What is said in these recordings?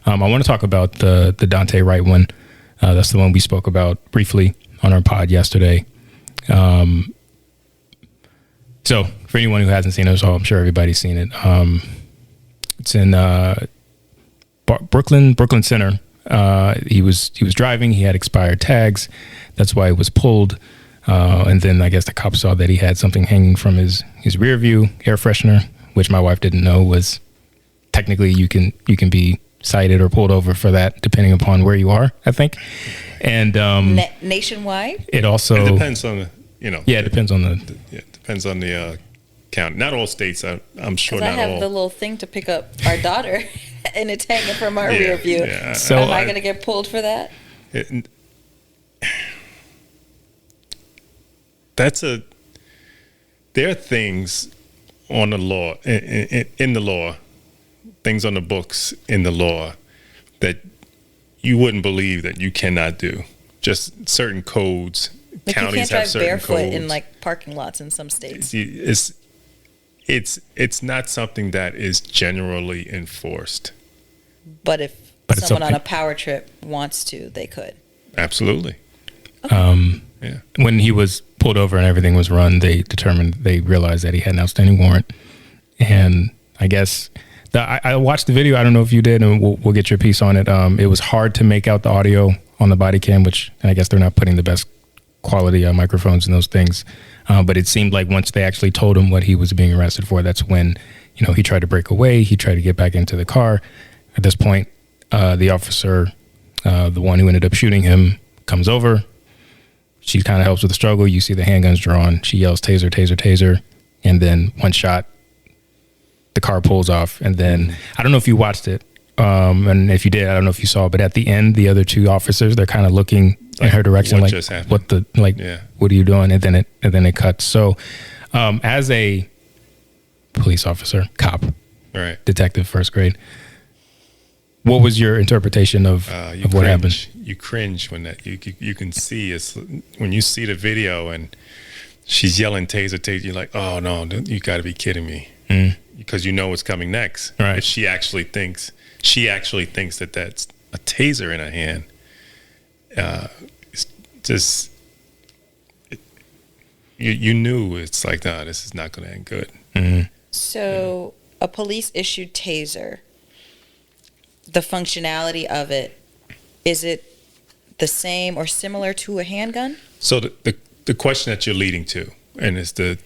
I want to talk about the Daunte Wright one. That's the one we spoke about briefly on our pod yesterday. So for anyone who hasn't seen it, so I'm sure everybody's seen it. It's in Brooklyn Center. He was driving. He had expired tags. That's why it was pulled. And then I guess the cops saw that he had something hanging from his rear view, air freshener, which my wife didn't know was technically you can be cited or pulled over for that depending upon where you are, I think. And nationwide, it depends on it depends on the county. Not all states, I'm sure. Not all. I have the little thing to pick up our daughter, and it's hanging from our rear view. Yeah. So am I going to get pulled for that? There are things on the law, in the law, things on the books in the law that you wouldn't believe that you cannot do. Just certain codes. Like Counties have certain codes. You can't drive barefoot codes. in like parking lots in some states. It's not something that is generally enforced. But if someone on a power trip wants to, they could. Absolutely. Okay. Yeah. When he was pulled over and everything was run, they realized that he had an outstanding warrant. And I guess I watched the video. I don't know if you did, and we'll get your piece on it. It was hard to make out the audio on the body cam, which I guess they're not putting the best quality microphones and those things. But it seemed like once they actually told him what he was being arrested for, that's when, he tried to break away. He tried to get back into the car. At this point, the officer, the one who ended up shooting him, comes over. She kind of helps with the struggle. You see the handguns drawn. She yells, "Taser, taser, taser." And then one shot, the car pulls off. And then I don't know if you watched it. And if you did, I don't know if you saw, but at the end, the other two officers, they're kind of looking in her direction, what like, just happened? What are you doing? And then it cuts. So, as a police officer, cop, right, detective, first grade, what was your interpretation of what happened? You cringe when that you can see when you see the video and she's yelling taser, taser. You're like, oh no, you got to be kidding me, because you know what's coming next. Right. But she actually thinks that that's a taser in her hand. It's just you knew it's like, no, this is not going to end good. Mm-hmm. So a police issued taser. The functionality of it, is it the same or similar to a handgun? So the question that you're leading to, and it's the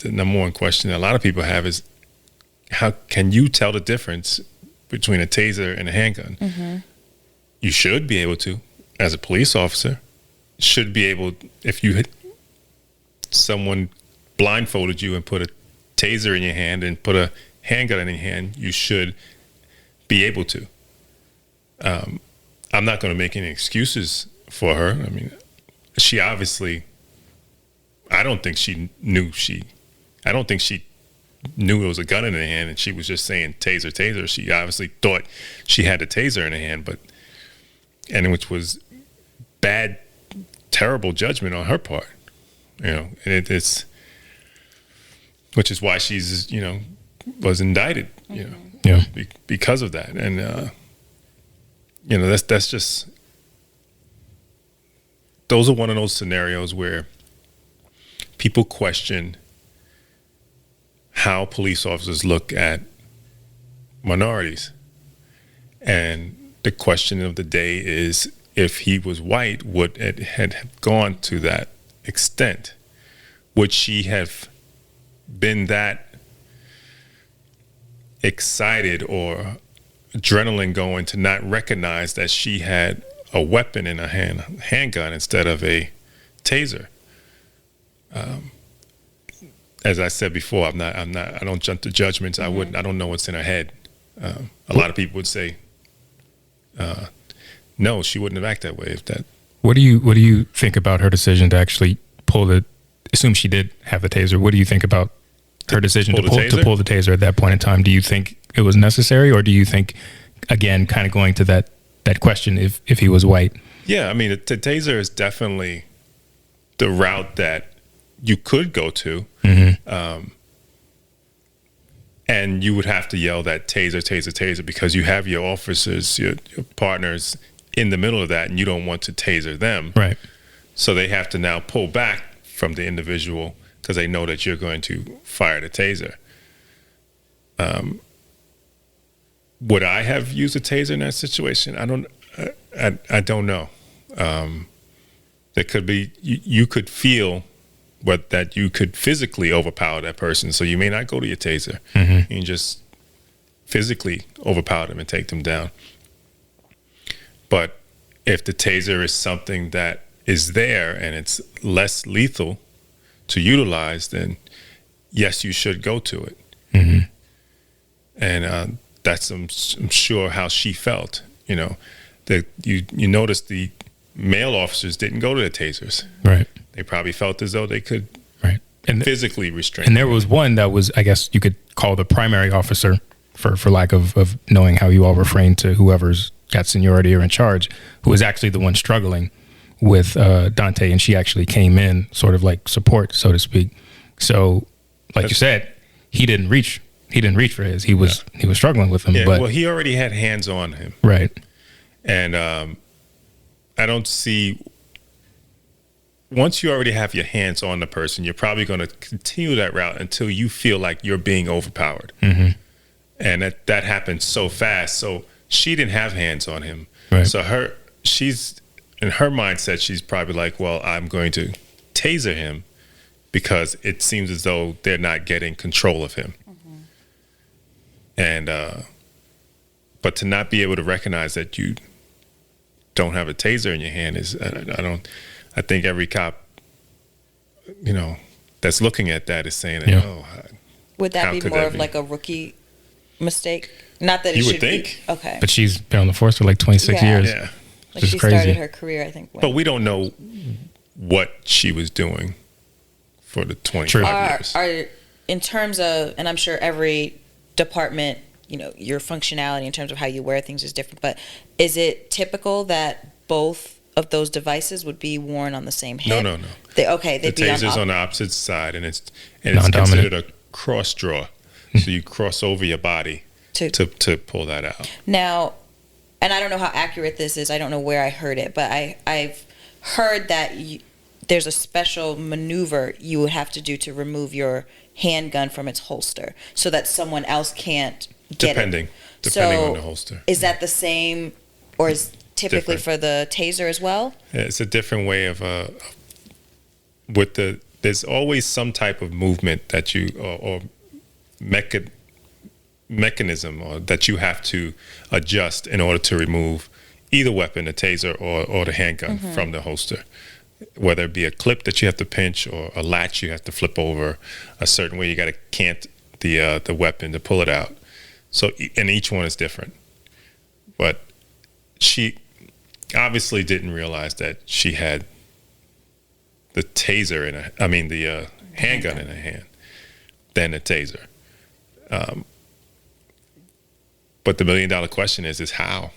number one question that a lot of people have is, how can you tell the difference between a taser and a handgun? Mm-hmm. You should be able to, as a police officer, should be able, if someone blindfolded you and put a taser in your hand and put a handgun in your hand, you should be able to. I'm not going to make any excuses for her. I mean, she obviously, I don't think she knew it was a gun in her hand, and she was just saying taser, taser. She obviously thought she had a taser in her hand, which was bad, terrible judgment on her part, and it's, which is why she's, was indicted, because of that. And, that's just, those are one of those scenarios where people question how police officers look at minorities. And the question of the day is, if he was white, would it had gone to that extent? Would she have been that excited or adrenaline going to not recognize that she had a weapon in a handgun instead of a taser? As I said before, I don't jump to judgments. I don't know what's in her head. A lot of people would say, no, she wouldn't have acted that way. What do you think about her decision to actually assume she did have the taser? What do you think about her decision to pull the taser at that point in time? Do you think it was necessary, or do you think, again, kind of going to that question, if he was white? Yeah, I mean, the taser is definitely the route that you could go to. Mm-hmm. and you would have to yell that taser, taser, taser, because you have your officers, your partners in the middle of that, and you don't want to taser them. Right. So they have to now pull back from the individual because they know that you're going to fire the taser. Would I have used a taser in that situation? I don't know. There could be, you could feel that you could physically overpower that person. So you may not go to your taser. You can just physically overpower them and take them down. But if the taser is something that is there and it's less lethal to utilize, then yes, you should go to it. And that's, I'm sure, how she felt. You know, that you notice the male officers didn't go to the tasers. Right. They probably felt as though they could and physically restrain. And there was one that was, I guess you could call the primary officer, for lack of knowing how you all refrain to whoever's got seniority or in charge, who was actually the one struggling with Daunte, and she actually came in sort of like support, so to speak. So, like you said, he didn't reach for his. He was struggling with him. Yeah, but well, he already had hands on him. Right. And I don't see, once you already have your hands on the person, you're probably going to continue that route until you feel like you're being overpowered. And that happened so fast. So she didn't have hands on him. Right. So she's in her mindset, she's probably like, well, I'm going to taser him because it seems as though they're not getting control of him. And but to not be able to recognize that you don't have a taser in your hand is, I think every cop, you know, that's looking at that is saying, would that be more of like a rookie mistake? Not that it you should would think. be. Okay. But she's been on the force for like 26 years. Yeah. Like she started her career, I think. But we don't know what she was doing for the 25 years. In terms of, and I'm sure every department, you know, your functionality in terms of how you wear things is different, but is it typical that both of those devices would be worn on the same hip? No. They'd the be taser's on the opposite side, and it's considered a cross draw. So you cross over your body to pull that out. Now, and I don't know how accurate this is. I don't know where I heard it, but I've heard that there's a special maneuver you would have to do to remove your handgun from its holster so that someone else can't get depending it. On the holster. Is that the same, or is typically for the taser as well? Yeah, it's a different way of there's always some type of movement that you or mechanism or that you have to adjust in order to remove either weapon, the taser or the handgun, from the holster. Whether it be a clip that you have to pinch or a latch you have to flip over a certain way, you got to cant the weapon to pull it out. So, and each one is different. But she obviously didn't realize that she had the taser the handgun in her hand, then the taser. But the $1 million question is how?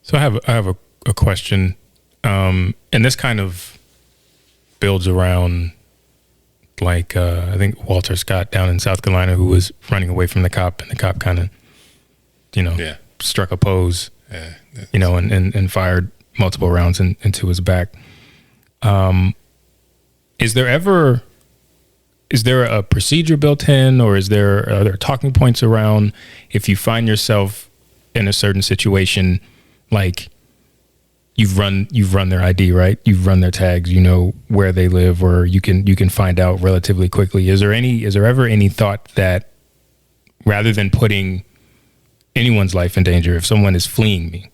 So I have a question, and this kind of builds around like I think Walter Scott down in South Carolina, who was running away from the cop, and the cop kind of, struck a pose, and fired multiple rounds into his back. Is there a procedure built in, or are there talking points around if you find yourself in a certain situation, like you've run their ID, right? You've run their tags, you know where they live, or you can find out relatively quickly. Is there ever any thought that rather than putting anyone's life in danger, if someone is fleeing me,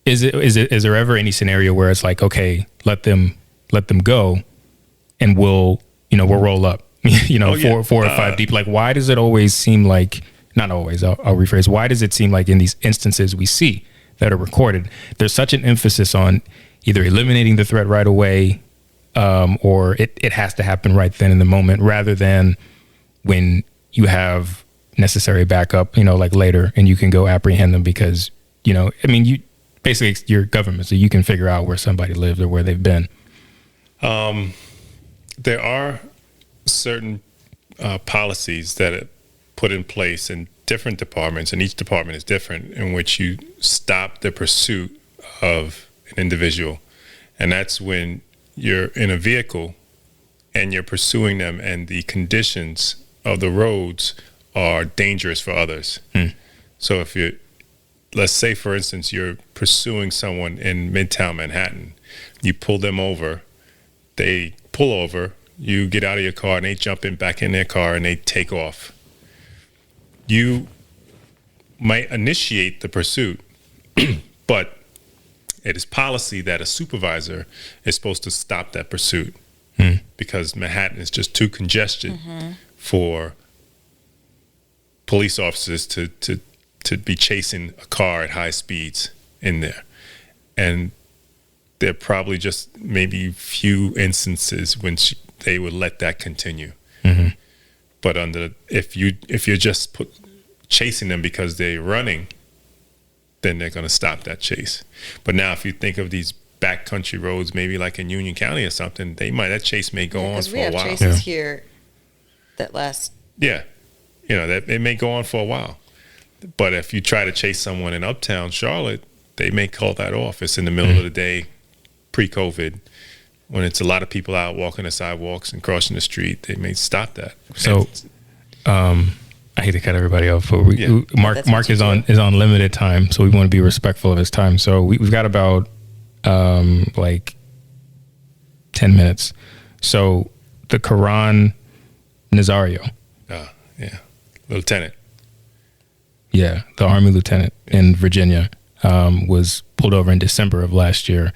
is there ever any scenario where it's like, okay, let them go, and we'll roll up, 4 or 5 deep? Like, why does it always seem like, not always, I'll rephrase, why does it seem like in these instances we see that are recorded, there's such an emphasis on either eliminating the threat right away, or it has to happen right then in the moment, rather than when you have necessary backup, like later, and you can go apprehend them because, you basically, you're government, so you can figure out where somebody lives or where they've been. There are certain policies that are put in place in different departments, and each department is different, in which you stop the pursuit of an individual. And that's when you're in a vehicle and you're pursuing them, and the conditions of the roads are dangerous for others. So if you're, let's say, for instance, you're pursuing someone in Midtown Manhattan, you pull them over, they pull over, you get out of your car, and they jump back in their car, and they take off. You might initiate the pursuit, but it is policy that a supervisor is supposed to stop that pursuit because Manhattan is just too congested for police officers to be chasing a car at high speeds in there. And there are probably just maybe few instances when they would let that continue. But if you're just chasing them because they're running, then they're going to stop that chase. But now, if you think of these backcountry roads, maybe like in Union County or something, that chase may go on for a while. We have chases here that last. Yeah, that it may go on for a while. But if you try to chase someone in Uptown Charlotte, they may call that off. It's in the middle of the day, pre-COVID, when it's a lot of people out walking the sidewalks and crossing the street. They may stop that. So, I hate to cut everybody off, but Marc is on limited time, so we want to be respectful of his time. So we've got about like 10 minutes. So the Caron Nazario, lieutenant, the Army lieutenant in Virginia, was pulled over in December of last year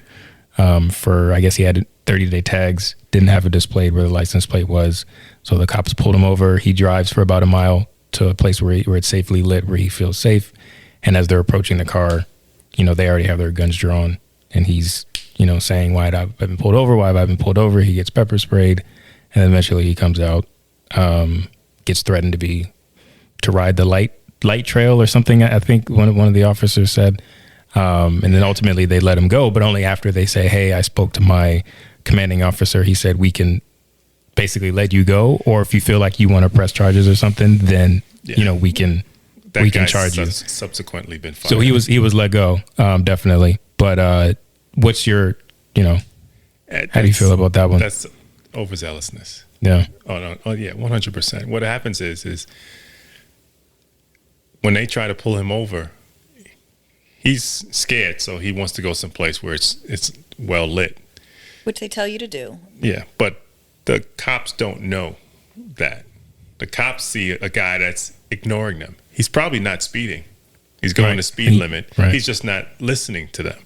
for, I guess he had 30-day tags, didn't have it displayed where the license plate was. So the cops pulled him over. He drives for about a mile to a place where it's safely lit, where he feels safe. And as they're approaching the car, they already have their guns drawn. And he's, saying, why have I been pulled over? Why have I been pulled over? He gets pepper sprayed. And then eventually he comes out, gets threatened to ride the light trail or something. I think one of the officers said. And then ultimately they let him go, but only after they say, hey, I spoke to my commanding officer. He said, we can basically let you go, or if you feel like you want to press charges or something, then we can charge you. Subsequently been fired. So he was let go, definitely. But what's your how do you feel about that one? That's overzealousness. Yeah. Oh no. Oh yeah. 100%. What happens is when they try to pull him over, he's scared, so he wants to go someplace where it's well lit, which they tell you to do. Yeah, but the cops don't know that. The cops see a guy that's ignoring them. He's probably not speeding. He's going the speed limit. Right. He's just not listening to them.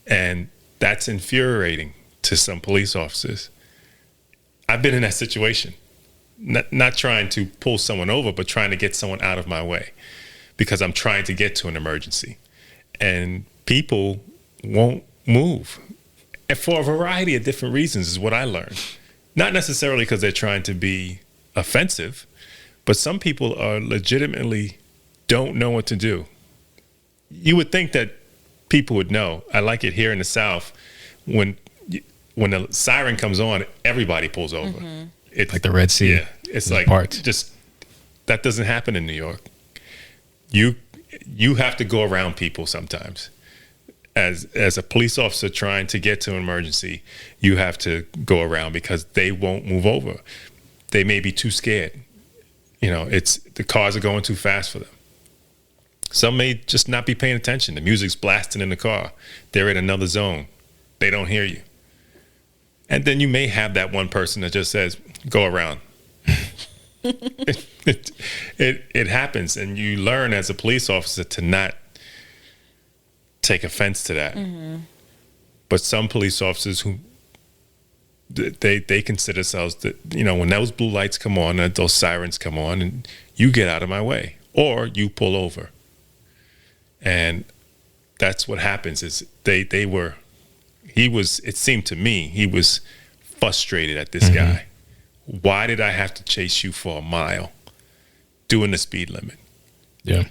And that's infuriating to some police officers. I've been in that situation. Not trying to pull someone over, but trying to get someone out of my way because I'm trying to get to an emergency. And people won't move. And for a variety of different reasons is what I learned. Not necessarily because they're trying to be offensive, but some people are legitimately don't know what to do. You would think that people would know. I like it here in the South. When the siren comes on, everybody pulls over. It's like the Red Sea. Yeah, it's like just that doesn't happen in New York. You have to go around people sometimes. As a police officer trying to get to an emergency, you have to go around because they won't move over. They may be too scared. It's the cars are going too fast for them. Some may just not be paying attention. The music's blasting in the car. They're in another zone. They don't hear you. And then you may have that one person that just says, go around. It happens, and you learn as a police officer to not take offense to that. But some police officers who they consider themselves that when those blue lights come on and those sirens come on, and you get out of my way or you pull over, and that's what happens. Is it seemed to me he was frustrated at this guy. Why did I have to chase you for a mile doing the speed limit? Yeah.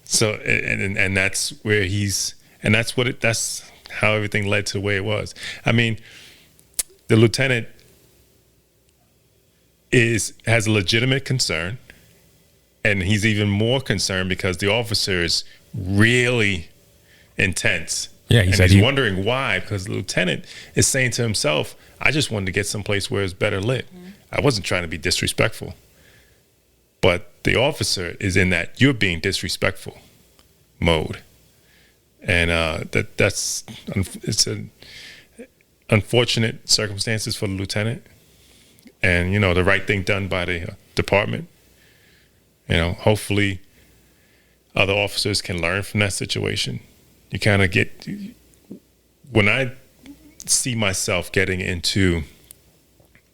So, and that's where that's how everything led to the way it was. I mean, the lieutenant, has a legitimate concern, and he's even more concerned because the officer is really intense. Yeah, he's wondering why, because the lieutenant is saying to himself, I just wanted to get someplace where it's better lit. I wasn't trying to be disrespectful. But the officer is in that you're being disrespectful mode. And it's an unfortunate circumstances for the lieutenant. And, the right thing done by the department. Hopefully other officers can learn from that situation. You kind of when I see myself getting into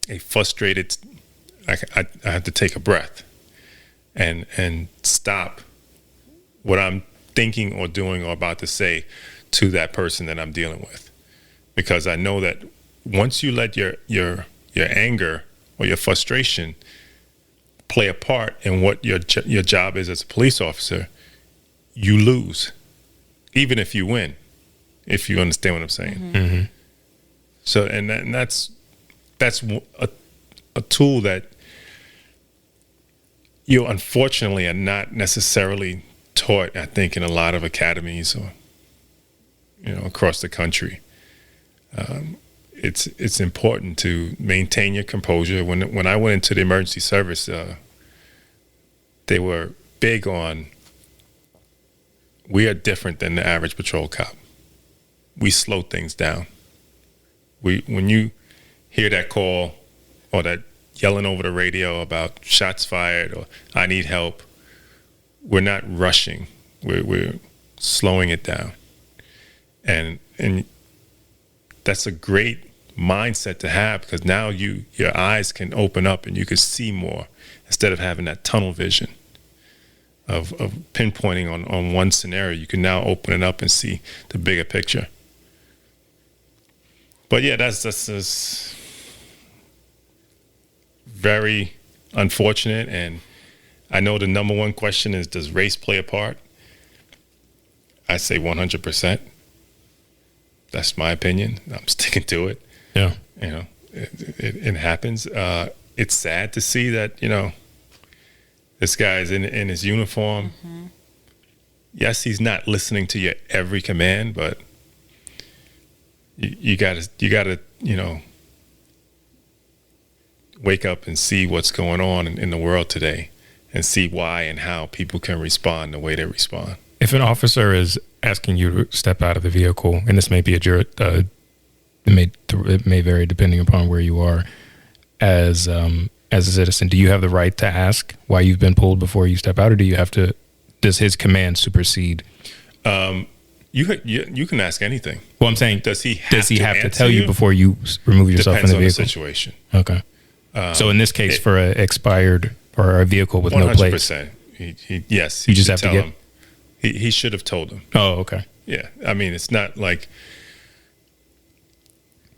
a frustrated, I have to take a breath and stop what I'm thinking or doing or about to say to that person that I'm dealing with, because I know that once you let your anger or your frustration play a part in what your job is as a police officer, you lose, even if you win, if you understand what I'm saying. Mm-hmm. So, and that's a tool that you unfortunately are not necessarily taught, I think, in a lot of academies or, across the country. It's important to maintain your composure. When I went into the emergency service, they were big on, we are different than the average patrol cop. We slow things down. When you hear that call or that yelling over the radio about shots fired or I need help, we're not rushing. We're slowing it down. And that's a great mindset to have, because now your eyes can open up and you can see more instead of having that tunnel vision of pinpointing on one scenario. You can now open it up and see the bigger picture. But yeah, that's very unfortunate. And I know the number one question is, does race play a part? I say 100%. That's my opinion. I'm sticking to it. Yeah. It happens. It's sad to see that, this guy's in his uniform. Mm-hmm. Yes, he's not listening to your every command, but you gotta, wake up and see what's going on in the world today and see why and how people can respond the way they respond. If an officer is asking you to step out of the vehicle, and this may be it may vary depending upon where you are as a citizen, do you have the right to ask why you've been pulled before you step out, or does his command supersede? You can ask anything. Well, I'm saying, does he have to tell you before you remove yourself from the vehicle? Depends on the situation. Okay. So in this case, for an expired or a vehicle with 100%, no plates, 100%. Yes. You just have to get him. He should have told him. Oh, okay. Yeah. I mean, it's not like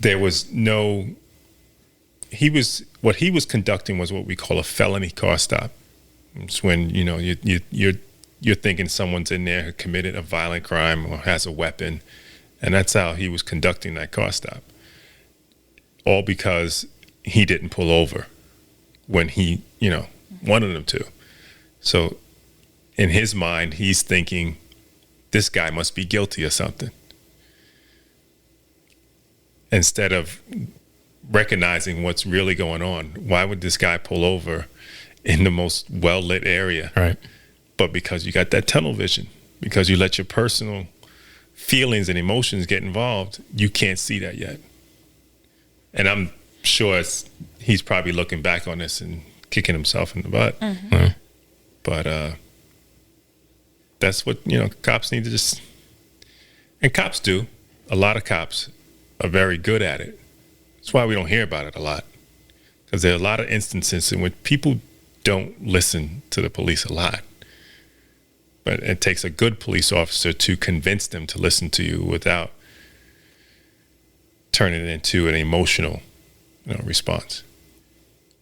there was no. What he was conducting was what we call a felony car stop. It's when you're thinking someone's in there who committed a violent crime or has a weapon, and that's how he was conducting that car stop. All because he didn't pull over when he wanted him to. So in his mind, he's thinking this guy must be guilty of something, instead of recognizing what's really going on. Why would this guy pull over in the most well-lit area? Right. But because you got that tunnel vision, because you let your personal feelings and emotions get involved, you can't see that yet. And I'm sure he's probably looking back on this and kicking himself in the butt. Mm-hmm. Yeah. But that's what, cops need to just, and cops do. A lot of cops are very good at it. That's why we don't hear about it a lot, because there are a lot of instances in which people don't listen to the police a lot. But it takes a good police officer to convince them to listen to you without turning it into an emotional response.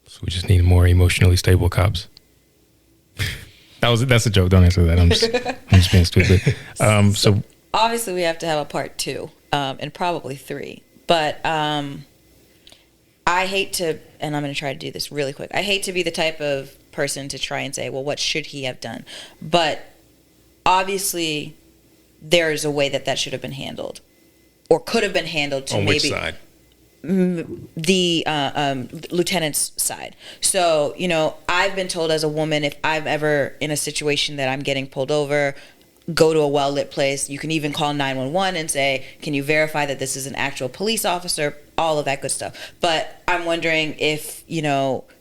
So we just need more emotionally stable cops. That's a joke. Don't answer that. I'm just being stupid. So obviously we have to have a part 2, and probably 3. But I hate to, and I'm going to try to do this really quick. I hate to be the type of person to try and say, well, what should he have done? But obviously, there is a way that should have been handled, or could have been handled to on maybe. Which side? The lieutenant's side. So, I've been told as a woman, if I'm ever in a situation that I'm getting pulled over, go to a well-lit place. You can even call 911 and say, can you verify that this is an actual police officer? All of that good stuff. But I'm wondering if,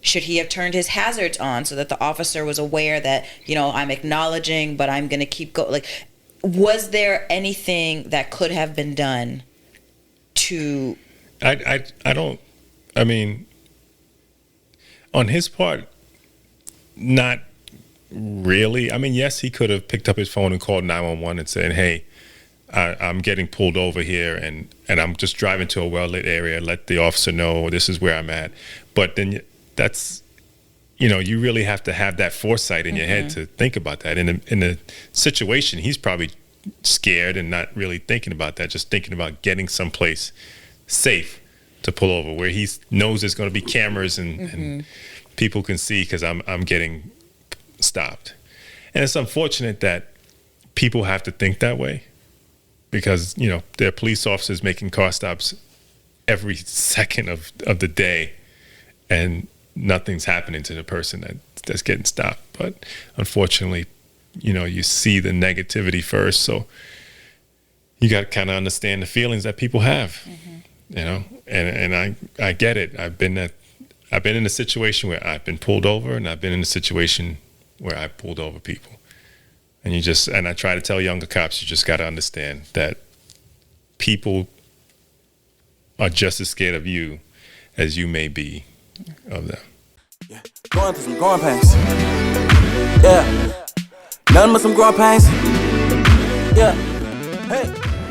should he have turned his hazards on so that the officer was aware that, I'm acknowledging, but I'm going to keep going. Like, was there anything that could have been done to... I mean, on his part, not really. I mean, yes, he could have picked up his phone and called 911 and said, hey, I'm getting pulled over here and I'm just driving to a well-lit area. Let the officer know this is where I'm at. But then that's, you really have to have that foresight in your head to think about that. In the situation, he's probably scared and not really thinking about that, just thinking about getting someplace safe to pull over where he knows there's going to be cameras and people can see because I'm getting stopped. And it's unfortunate that people have to think that way because, there are police officers making car stops every second of the day and nothing's happening to the person that's getting stopped. But unfortunately, you see the negativity first. So you got to kind of understand the feelings that people have. And I get it. I've been in a situation where I've been pulled over, and I've been in a situation where I pulled over people. And I try to tell younger cops, you just got to understand that people are just as scared of you as you may be of them. Yeah, going through some growing pains. Yeah, nothing but some growing pains. Yeah, hey.